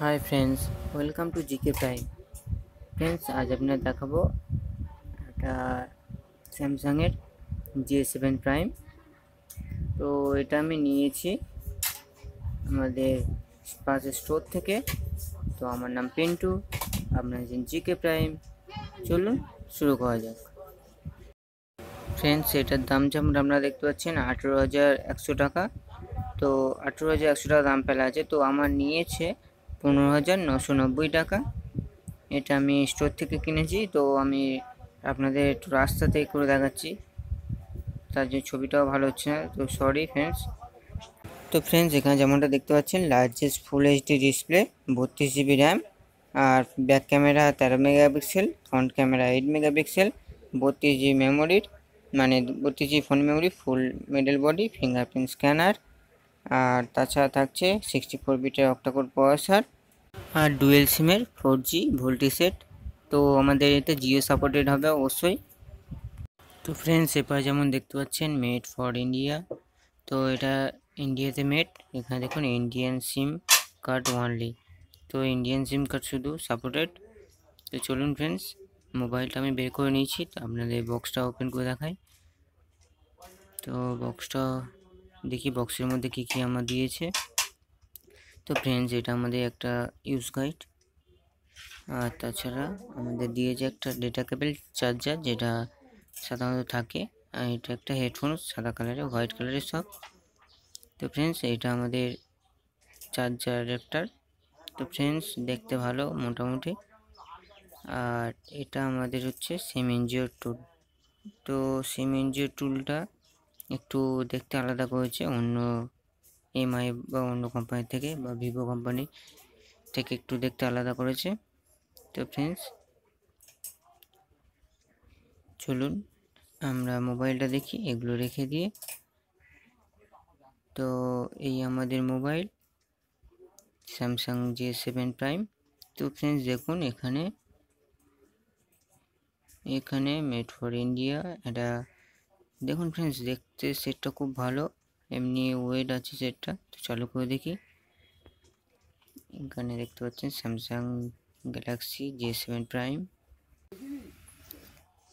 Hi friends, welcome to GK prime. Friends, আজ আপনার দেখাবো একটা স্যামসাংয়ের J7 প্রাইম। তো এটা আমি নিয়েছি আমাদের পাশে স্টোর থেকে। তো আমার নাম পিন্টু, আপনার জিকে প্রাইম। চলুন শুরু করা যাক। ফ্রেন্ডস, এটার দাম যেমন আপনারা দেখতে পাচ্ছেন 18,100 টাকা। তো 18,100 টাকা দাম ফেলা আছে। তো আমার নিয়েছে 15,990 টাকা। এটা আমি স্টোর থেকে কিনেছি। তো আমি আপনাদের একটু রাস্তা থেকে করে দেখাচ্ছি, তার যে ছবিটাও ভালো হচ্ছে না, তো সরি ফ্রেন্ডস। তো ফ্রেন্ডস, এখানে যেমনটা দেখতে পাচ্ছেন largest full HD display, 32 GB RAM, আর back camera 13 megapixel, front camera 8 megapixel, 32 GB মেমোরির, মানে 32 GB phone memory, full metal body, fingerprint scanner, আর তাছাড়া থাকছে 64 বিটের অক্টাকোর প্রসেসর, আর ডুয়েল সিমের 4G ভোল্টি সেট। তো আমাদের এতে জিও সাপোর্টেড হবে অবশ্যই। তো ফ্রেন্ডস, এরপর যেমন দেখতে পাচ্ছেন মেড ফর ইন্ডিয়া। তো এটা ইন্ডিয়াতে মেড। এখানে দেখুন ইন্ডিয়ান সিম কার্ড ওয়ানলি। তো ইন্ডিয়ান সিম কার্ড শুধু সাপোর্টেড। তো চলুন ফ্রেন্ডস, মোবাইলটা আমি বের করে নিয়েছি, তো আপনাদের বক্সটা ওপেন করে দেখাই। তো বক্সটা দেখি বক্সের মধ্যে কী কী আমার দিয়েছে। তো ফ্রেন্ডস, এটা আমাদের একটা ইউজ গাইড, আর তাছাড়া আমাদের দিয়েছে একটা ডেটা কেবল চার্জার, যেটা সাধারণত থাকে। আর এটা একটা হেডফোন, সাদা কালারের, হোয়াইট কালারের সব। তো ফ্রেন্ডস, এটা আমাদের চার্জার অ্যাডাপ্টার। তো ফ্রেন্ডস, দেখতে ভালো মোটামুটি। আর এটা আমাদের হচ্ছে সিম ইনজিওর টুল। তো সিম ইনজিওর টুলটা একটু দেখতে আলাদা করেছে অন্য এমআই বা অন্য কোম্পানি থেকে, বা ভিভো কোম্পানি থেকে একটু দেখতে আলাদা করেছে। তো ফ্রেন্ডস, চলুন আমরা মোবাইলটা দেখি এগুলো রেখে দিয়ে। তো এই আমাদের মোবাইল স্যামসাং J7 প্রাইম। তো ফ্রেন্ডস দেখুন, এখানে মেড ফর ইন্ডিয়া। এটা দেখুন ফ্রেন্ডস, দেখতে সেটটা খুব ভালো, এমনি ওয়েট আছে সেটটা। তো চালু করে দেখি। এখানে দেখতে পাচ্ছেন স্যামসাং গ্যালাক্সি J7 প্রাইম।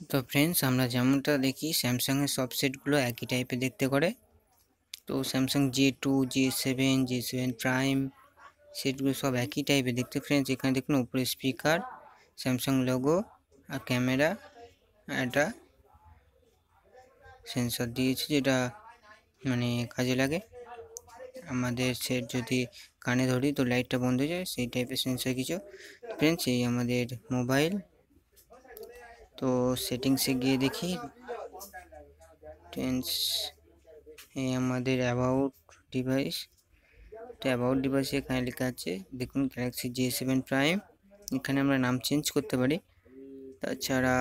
তো ফ্রেন্ডস, আমরা যেমনটা দেখি স্যামসাংয়ের সব সেটগুলো একই টাইপের দেখতে করে। তো স্যামসাং J2, J7 প্রাইম সেটগুলো সব একই টাইপের দেখতে। ফ্রেন্ডস, এখানে দেখুন উপরে স্পিকার, স্যামসাং লোগো, আর ক্যামেরা, একটা সেন্সর দিয়েছে যেটা মানে কাজে লাগে। আমাদের সেট যদি কানে ধরি তো লাইটটা বন্ধ হয়ে যায়, সেই টাইপের সেন্সর কিছু। ফ্রেন্ডস, এই আমাদের মোবাইল। তো সেটিংসে গিয়ে দেখি। ফ্রেন্ডস, এই আমাদের অ্যাবাউট ডিভাইস। তো অ্যাবাউট ডিভাইসে এখানে লেখা আছে দেখুন গ্যালাক্সি J7 প্রাইম। এখানে আমরা নাম চেঞ্জ করতে পারি। তাছাড়া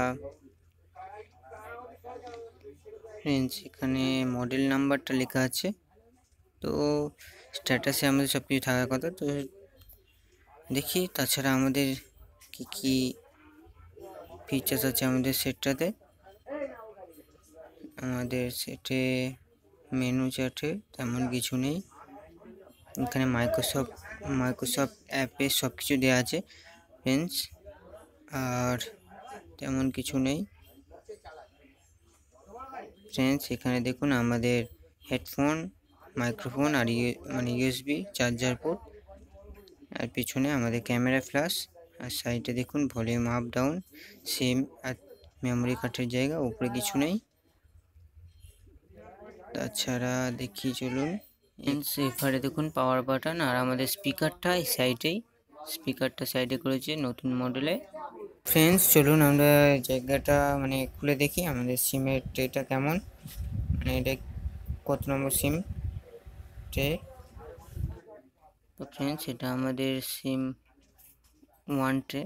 ফ্রেন্ডস, এখানে মডেল নাম্বারটা লেখা আছে। তো স্ট্যাটাসে আমাদের সব কিছু থাকার কথা। তো দেখি তাছাড়া আমাদের কি কি ফিচার্স আছে আমাদের সেটটাতে। আমাদের সেটে মেনু চার্টে তেমন কিছু নেই। এখানে মাইক্রোসফট অ্যাপে সব কিছু দেওয়া আছে ফ্রেন্ডস, আর তেমন কিছু নেই। ফ্রেন্ডস, এখানে দেখুন আমাদের হেডফোন, মাইক্রোফোন, আর মানে ইউএসবি চার্জার পোর্ট, আর পিছনে আমাদের ক্যামেরা ফ্ল্যাশ, আর সাইডে দেখুন ভলিউম আপ ডাউন, সিম আর মেমোরি কার্ডের জায়গা। উপরে কিছু নেই। তাছাড়া দেখি চলুন। এবারে দেখুন পাওয়ার বাটন, আর আমাদের স্পিকারটা এই সাইডে করেছে নতুন মডেলে। ফ্রেন্ডস, চলুন আমরা জায়গাটা মানে খুলে দেখি আমাদের সিমের ট্রেটা কেমন, মানে এটা কত নম্বর সিম ট্রে। তো ফ্রেন্ডস, এটা আমাদের সিম 1 ট্রে,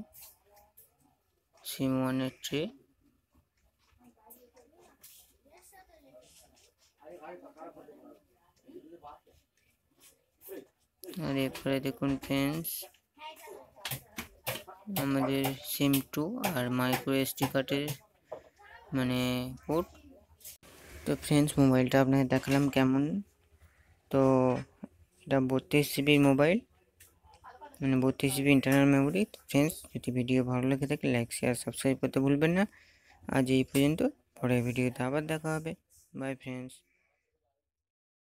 সিম 1-এর ট্রে। আর এরপরে দেখুন ফ্রেন্ডস আমাদের সিম 2 আর মাইক্রো এসডি কার্ডের মানে পোর্ট। তো ফ্রেন্ডস, মোবাইলটা আপনাকে দেখালাম কেমন। তো এটা 32 GB মোবাইল, মানে 32 জিবি ইন্টারনাল মেমোরি। তো ফ্রেন্ডস, যদি ভিডিও ভালো লেগে থাকে লাইক শেয়ার সাবস্ক্রাইব করতে ভুলবেন না। আজ এই পর্যন্ত, পরের ভিডিওতে আবার দেখা হবে। By friends.